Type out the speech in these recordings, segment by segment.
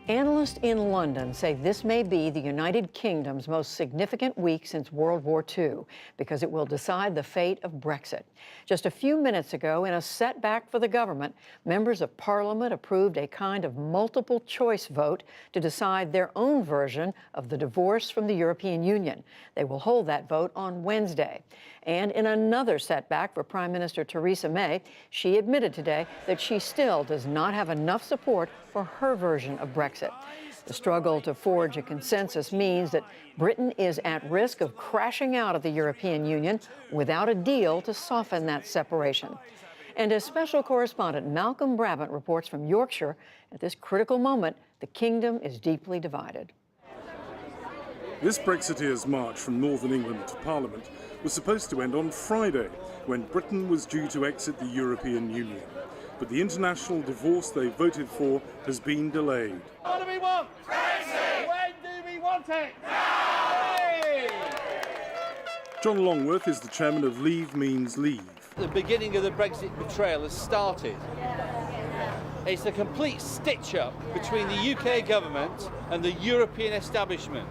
Analysts in London say this may be the United Kingdom's most significant week since World War II because it will decide the fate of Brexit. Just a few minutes ago, in a setback for the government, members of Parliament approved a kind of multiple choice vote to decide their own version of the divorce from the European Union. They will hold that vote on Wednesday. And in another setback for Prime Minister Theresa May, she admitted today that she still does not have enough support for her version of Brexit. The struggle to forge a consensus means that Britain is at risk of crashing out of the European Union without a deal to soften that separation. And as special correspondent Malcolm Brabant reports from Yorkshire, at this critical moment, the kingdom is deeply divided. This Brexiteers' march from Northern England to Parliament was supposed to end on Friday, when Britain was due to exit the European Union. But the international divorce they voted for has been delayed. What do we want? Brexit! When do we want it? Now! John Longworth is the chairman of Leave Means Leave. The beginning of the Brexit betrayal has started. It's a complete stitch-up between the UK government and the European establishment.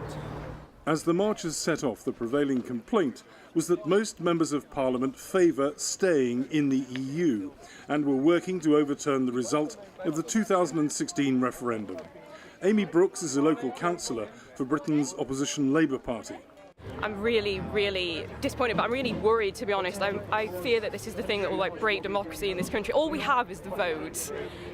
As the marchers set off, the prevailing complaint was that most members of Parliament favour staying in the EU and were working to overturn the result of the 2016 referendum. Amy Brooks is a local councillor for Britain's opposition Labour Party. I'm really, really disappointed, but I'm really worried, to be honest. I fear that this is the thing that will break democracy in this country. All we have is the vote,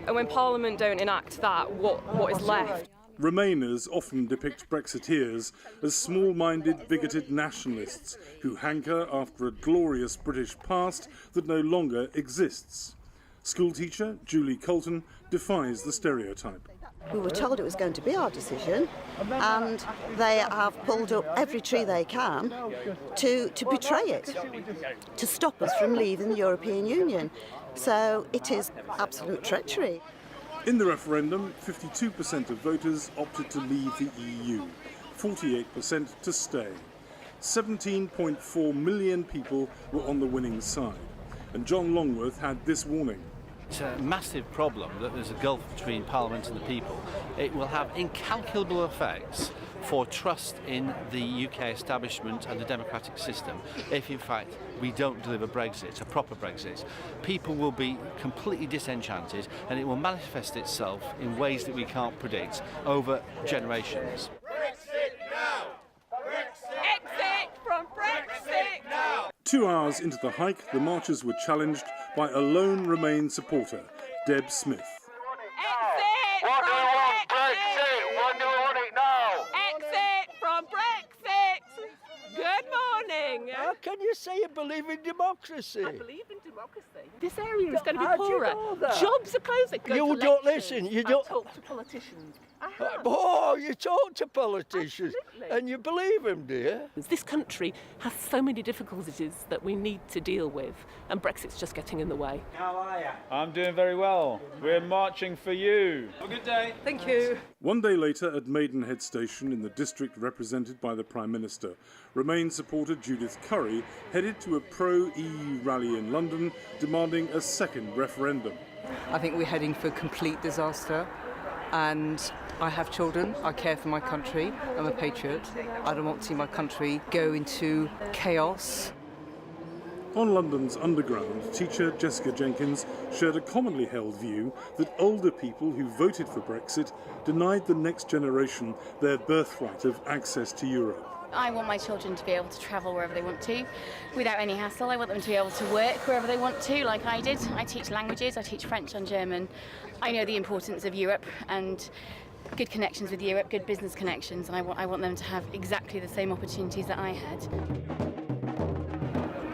and when Parliament don't enact that, what is left? Remainers often depict Brexiteers as small-minded, bigoted nationalists who hanker after a glorious British past that no longer exists. Schoolteacher Julie Colton defies the stereotype. We were told it was going to be our decision, and they have pulled up every tree they can to betray it, to stop us from leaving the European Union. So it is absolute treachery. In the referendum, 52% of voters opted to leave the EU, 48% to stay. 17.4 million people were on the winning side. And John Longworth had this warning. It's a massive problem that there's a gulf between Parliament and the people. It will have incalculable effects for trust in the UK establishment and the democratic system if, in fact, we don't deliver Brexit, a proper Brexit. People will be completely disenchanted, and it will manifest itself in ways that we can't predict over generations. Brexit now! Brexit! Exit from Brexit! Now! 2 hours into the hike, the marchers were challenged by a lone Remain supporter, Deb Smith. Exit What do from you want? Brexit! Brexit! What do you want it now? Exit from Brexit! Good morning! How can you say you believe in democracy? I believe in democracy. This area is going to be How do you poorer. know that? Jobs are closing. Go You to don't elections. listen, you don't- I talk to politicians. I have. Oh, you talk to politicians Absolutely. and you believe them, do you? This country has so many difficulties that we need to deal with, and Brexit's just getting in the way. How are you? I'm doing very well. We're marching for you. Have a good day. Thank you. One day later, at Maidenhead Station in the district represented by the Prime Minister, Remain supporter Judith Curry headed to a pro-EU rally in London demanding a second referendum. I think we're heading for complete disaster, and I have children, I care for my country, I'm a patriot. I don't want to see my country go into chaos. On London's Underground, teacher Jessica Jenkins shared a commonly held view that older people who voted for Brexit denied the next generation their birthright of access to Europe. I want my children to be able to travel wherever they want to without any hassle. I want them to be able to work wherever they want to, like I did. I teach languages, I teach French and German. I know the importance of Europe and good connections with Europe, good business connections, and I want them to have exactly the same opportunities that I had.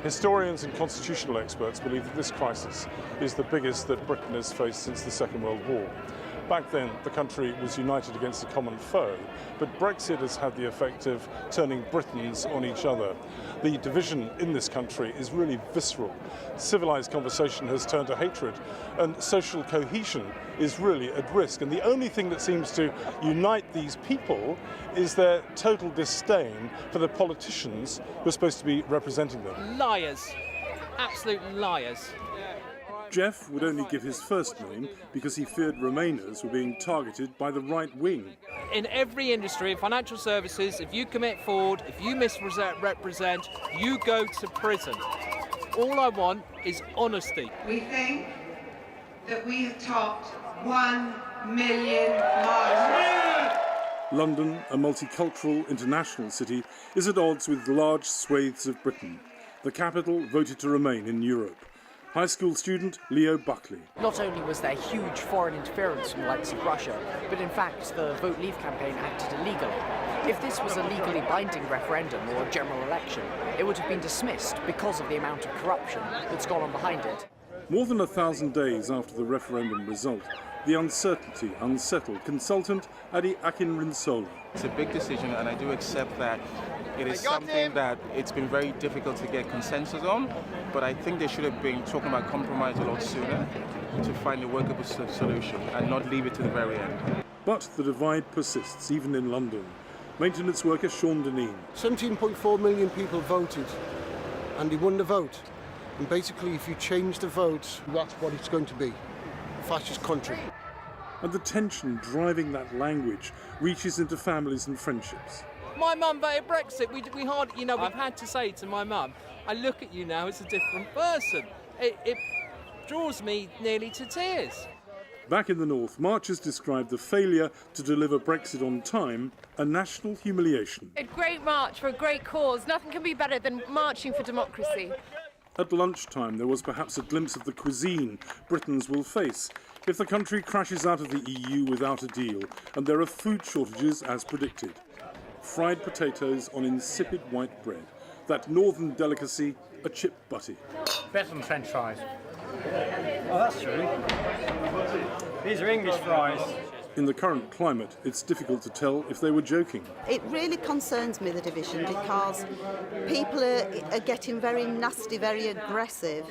Historians and constitutional experts believe that this crisis is the biggest that Britain has faced since the Second World War. Back then, the country was united against a common foe, but Brexit has had the effect of turning Britons on each other. The division in this country is really visceral. Civilised conversation has turned to hatred, and social cohesion is really at risk. And the only thing that seems to unite these people is their total disdain for the politicians who are supposed to be representing them. Liars. Absolute liars. Jeff would only give his first name because he feared Remainers were being targeted by the right wing. In every industry, in financial services, if you commit fraud, if you misrepresent, you go to prison. All I want is honesty. We think that we have topped 1 million miles. London, a multicultural international city, is at odds with large swathes of Britain. The capital voted to remain in Europe. High school student Leo Buckley. Not only was there huge foreign interference from the likes of Russia, but in fact the Vote Leave campaign acted illegally. If this was a legally binding referendum or a general election, it would have been dismissed because of the amount of corruption that's gone on behind it. More than 1,000 days after the referendum result, the uncertainty unsettled consultant Adi Akinrinsola. It's a big decision, and I do accept that it is something that it's been very difficult to get consensus on, but I think they should have been talking about compromise a lot sooner to find a workable solution and not leave it to the very end. But the divide persists, even in London. Maintenance worker Sean Deneen. 17.4 million people voted, and they won the vote. And basically, if you change the vote, that's what it's going to be. A fascist country. And the tension driving that language reaches into families and friendships. My mum voted Brexit. We hardly, we've had to say to my mum, I look at you now as a different person. It draws me nearly to tears. Back in the north, marchers described the failure to deliver Brexit on time a national humiliation. A great march for a great cause. Nothing can be better than marching for democracy. At lunchtime, there was perhaps a glimpse of the cuisine Britons will face if the country crashes out of the EU without a deal, and there are food shortages as predicted. Fried potatoes on insipid white bread, that northern delicacy, a chip butty. Better than French fries. Oh, that's true. These are English fries. In the current climate, it's difficult to tell if they were joking. It really concerns me, the division, because people are getting very nasty, very aggressive.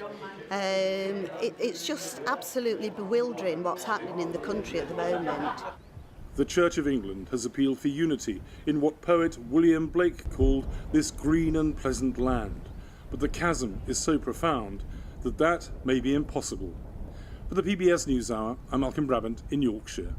It's just absolutely bewildering what's happening in the country at the moment. The Church of England has appealed for unity in what poet William Blake called this green and pleasant land. But the chasm is so profound that may be impossible. For the PBS NewsHour, I'm Malcolm Brabant in Yorkshire.